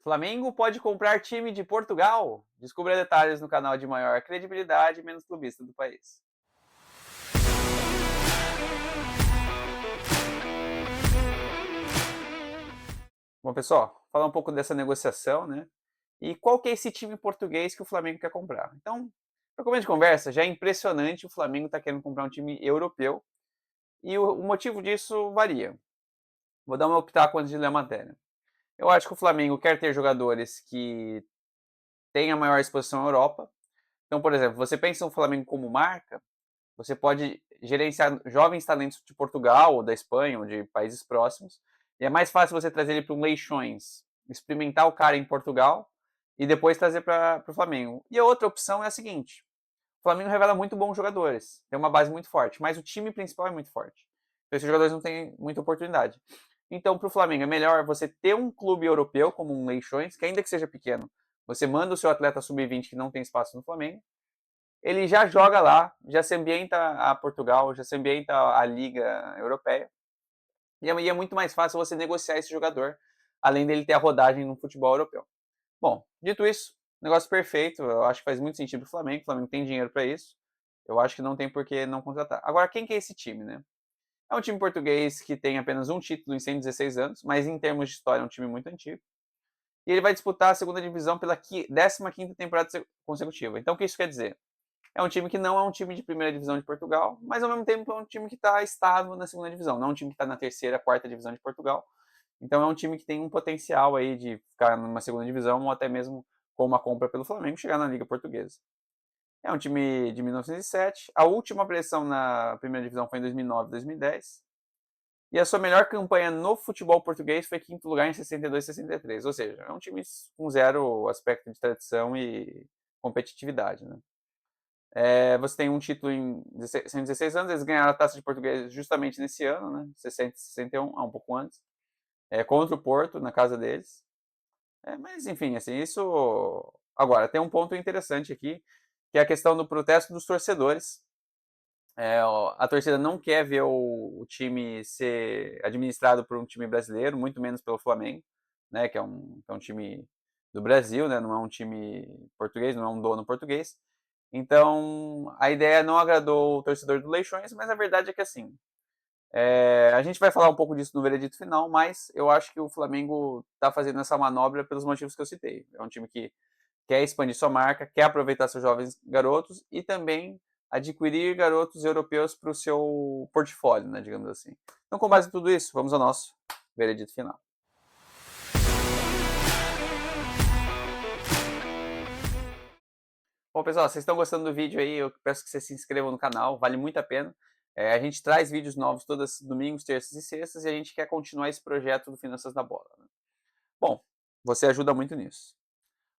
Flamengo pode comprar time de Portugal? Descubra detalhes no canal de maior credibilidade e menos clubista do país. Bom, pessoal, falar um pouco dessa negociação, né? E qual que é esse time português que o Flamengo quer comprar? Então, para começo de conversa, já é impressionante o Flamengo estar querendo comprar um time europeu e o motivo disso varia. Vou dar uma pitaco antes de ler a matéria. Eu acho que o Flamengo quer ter jogadores que tenham maior exposição à Europa. Então, por exemplo, você pensa no Flamengo como marca, você pode gerenciar jovens talentos de Portugal, ou da Espanha, ou de países próximos, e é mais fácil você trazer ele para um Leixões, experimentar o cara em Portugal e depois trazer para o Flamengo. E a outra opção é a seguinte: o Flamengo revela muito bons jogadores, tem uma base muito forte, mas o time principal é muito forte. Então esses jogadores não têm muita oportunidade. Então, para o Flamengo, é melhor você ter um clube europeu, como um Leixões, que ainda que seja pequeno, você manda o seu atleta sub-20 que não tem espaço no Flamengo, ele já joga lá, já se ambienta a Portugal, já se ambienta a Liga Europeia, e é muito mais fácil você negociar esse jogador, além dele ter a rodagem no futebol europeu. Bom, dito isso, negócio perfeito, eu acho que faz muito sentido para o Flamengo tem dinheiro para isso, eu acho que não tem por que não contratar. Agora, quem que é esse time, né? É um time português que tem apenas um título em 116 anos, mas em termos de história é um time muito antigo. E ele vai disputar a segunda divisão pela 15ª temporada consecutiva. Então o que isso quer dizer? É um time que não é um time de primeira divisão de Portugal, mas ao mesmo tempo é um time que está estável na segunda divisão. Não é um time que está na terceira, quarta divisão de Portugal. Então é um time que tem um potencial aí de ficar numa segunda divisão ou até mesmo com uma compra pelo Flamengo chegar na Liga Portuguesa. É um time de 1907. A última pressão na primeira divisão foi em 2009, 2010. E a sua melhor campanha no futebol português foi quinto lugar em 62 e 63. Ou seja, é um time com zero aspecto de tradição e competitividade, né? Você tem um título em 116 anos, eles ganharam a taça de português justamente nesse ano, né? 60 61, um pouco antes. Contra o Porto, na casa deles. Mas, enfim, assim, isso. Agora, tem um ponto interessante aqui, que é a questão do protesto dos torcedores. A torcida não quer ver o time ser administrado por um time brasileiro, muito menos pelo Flamengo, né? Que é um time do Brasil, né? Não é um time português, não é um dono português. Então, a ideia não agradou o torcedor do Leixões, mas a verdade é que assim, a gente vai falar um pouco disso no veredito final, mas eu acho que o Flamengo está fazendo essa manobra pelos motivos que eu citei. É um time que quer expandir sua marca, quer aproveitar seus jovens garotos e também adquirir garotos europeus para o seu portfólio, né, digamos assim. Então, com base em tudo isso, vamos ao nosso veredito final. Bom, pessoal, vocês estão gostando do vídeo aí, eu peço que vocês se inscrevam no canal, vale muito a pena. A gente traz vídeos novos todos domingos, terças e sextas e a gente quer continuar esse projeto do Finanças da Bola, né? Bom, você ajuda muito nisso.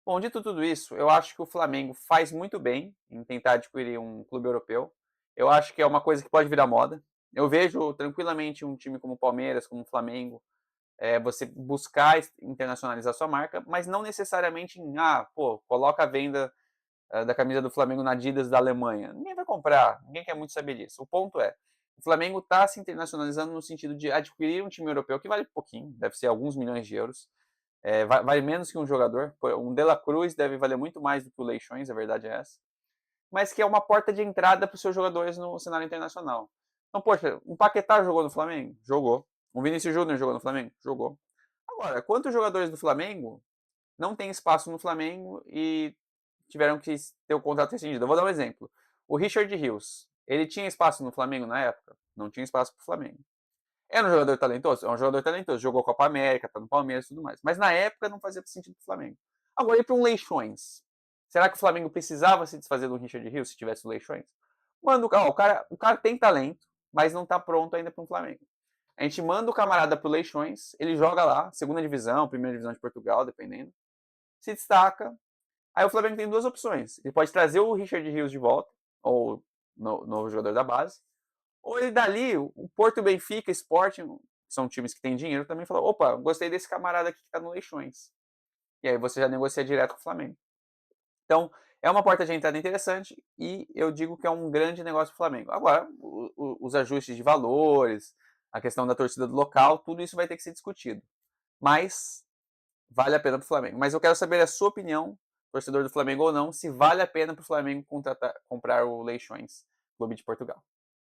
Bom, dito tudo isso, eu acho que o Flamengo faz muito bem em tentar adquirir um clube europeu. Eu acho que é uma coisa que pode virar moda. Eu vejo tranquilamente um time como o Palmeiras, como o Flamengo, você buscar internacionalizar sua marca, mas não necessariamente em, coloca a venda da camisa do Flamengo na Adidas da Alemanha. Ninguém vai comprar, ninguém quer muito saber disso. O ponto é, o Flamengo está se internacionalizando no sentido de adquirir um time europeu que vale pouquinho, deve ser alguns milhões de euros, vale menos que um jogador. Um De La Cruz deve valer muito mais do que o Leixões, a verdade é essa. Mas que é uma porta de entrada para os seus jogadores no cenário internacional. Então, poxa, um Paquetá jogou no Flamengo? Jogou. Um Vinícius Júnior jogou no Flamengo? Jogou. Agora, quantos jogadores do Flamengo não têm espaço no Flamengo e tiveram que ter o contrato rescindido? Eu vou dar um exemplo. O Richard Rios, ele tinha espaço no Flamengo na época? Não tinha espaço para o Flamengo. Era um jogador talentoso? É um jogador talentoso. Jogou Copa América, tá no Palmeiras e tudo mais. Mas na época não fazia sentido pro Flamengo. Agora, ir para um Leixões. Será que o Flamengo precisava se desfazer do Richard Rios se tivesse o Leixões? Mano, o cara tem talento, mas não tá pronto ainda para um Flamengo. A gente manda o camarada pro Leixões, ele joga lá, segunda divisão, primeira divisão de Portugal, dependendo. Se destaca. Aí o Flamengo tem duas opções. Ele pode trazer o Richard Rios de volta, ou novo jogador da base, ou ele dali, o Porto, Benfica, Sporting, são times que têm dinheiro, também falou, opa, gostei desse camarada aqui que tá no Leixões. E aí você já negocia direto com o Flamengo. Então, é uma porta de entrada interessante e eu digo que é um grande negócio pro Flamengo. Agora, os ajustes de valores, a questão da torcida do local, tudo isso vai ter que ser discutido. Mas vale a pena para o Flamengo. Mas eu quero saber a sua opinião, torcedor do Flamengo ou não, se vale a pena para o Flamengo comprar o Leixões Clube de Portugal.